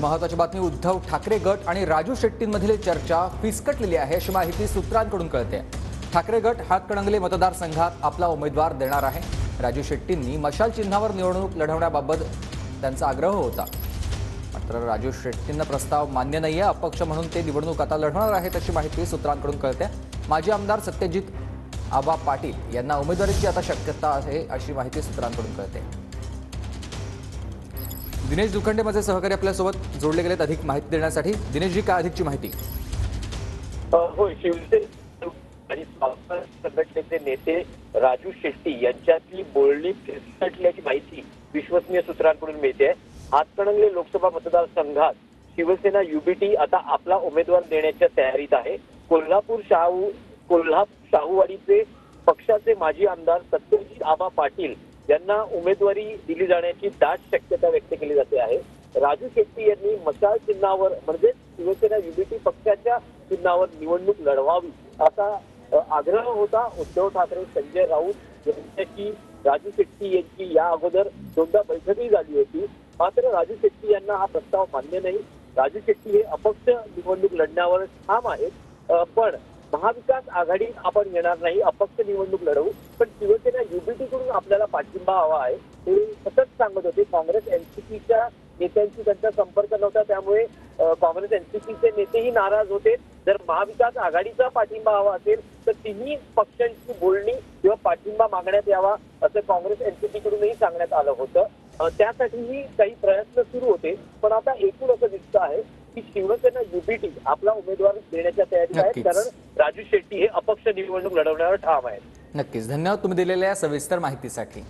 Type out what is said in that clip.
महत्त्वाची बातमी, उद्धव ठाकरे गट आणि राजू शेट्टींमधील चर्चा फिसकटलेली आहे अशी माहिती सूत्रांकडून कळते। ठाकरे गट हातकणंगले मतदारसंघात आपला उमेदवार देणार आहे। राजू शेट्टींनी मशाल चिन्हावर निवडणूक लढवण्याबाबत त्यांचा आग्रह होता, मात्र राजू शेट्टींना प्रस्ताव मान्य नाहीये। अपक्ष म्हणून ते निवडणूक आता लढवणार आहेत अशी माहिती सूत्रांकडून कळते। माजी आमदार सत्यजित आबा पाटील यांना उमेदवारीची आता शक्यता आहे अशी माहिती सूत्रांकडून कळते। दिनेश दुखंडे माझे सहकारी आपल्यासोबत जोडले गेलेत अधिक माहिती देण्यासाठी। दिनेशजी, काय अधिकची माहिती? होय, शिवसेना आणि स्वाभिमान संघटनेचे नेते राजू शेट्टी यांच्यातली बोलणी फिसकटल्याची माहिती विश्वसनीय सूत्रांकडून मिळते। हातकणंगले लोकसभा मतदारसंघात शिवसेना युबीटी आता आपला उमेदवार देण्याच्या तयारीत आहे। कोल्हापूर शाहूवाडीचे पक्षाचे माजी आमदार सत्यजित आबा पाटील यांना उमेदवारी दिली जाण्याची दाट शक्यता व्यक्त केली जाते आहे। राजू शेट्टी यांनी मशाल चिन्हावर म्हणजे शिवसेना युबीटी पक्षाच्या चिन्हावर निवडणूक लढवावी असा आग्रह होता। उद्धव ठाकरे, संजय राऊत यांच्याशी राजू शेट्टी यांची या अगोदर दोनदा बैठकही झाली होती, मात्र राजू शेट्टी यांना हा प्रस्ताव मान्य नाही। राजू शेट्टी हे अपक्ष निवडणूक लढण्यावर ठाम आहेत, पण महाविकास आघाडी आपण येणार नाही, अपक्ष निवडणूक लढवू, पण शिवसेना युबीटीकडून आपल्याला पाठिंबा हवा आहे हे सतत सांगत होते। काँग्रेस एनसीपीच्या नेत्यांशी त्यांचा संपर्क नव्हता, त्यामुळे काँग्रेस एनसीपीचे नेतेही नाराज होते। जर महाविकास आघाडीचा पाठिंबा हवा असेल तर तिन्ही पक्षांची बोलणी किंवा पाठिंबा मागण्यात यावा असं काँग्रेस एनसीपीकडूनही सांगण्यात आलं होतं। त्यासाठीही काही प्रयत्न सुरू होते, पण आता एकूण असं दिसतं आहे की शिवसेना युबीटी आपला उमेदवार देण्याच्या तयारीत आहे, कारण राजू शेट्टी हे अपक्ष निवडणूक लढवण्यावर ठाम आहेत। नक्कीच, धन्यवाद तुम्ही दिलेल्या सविस्तर माहितीसाठी।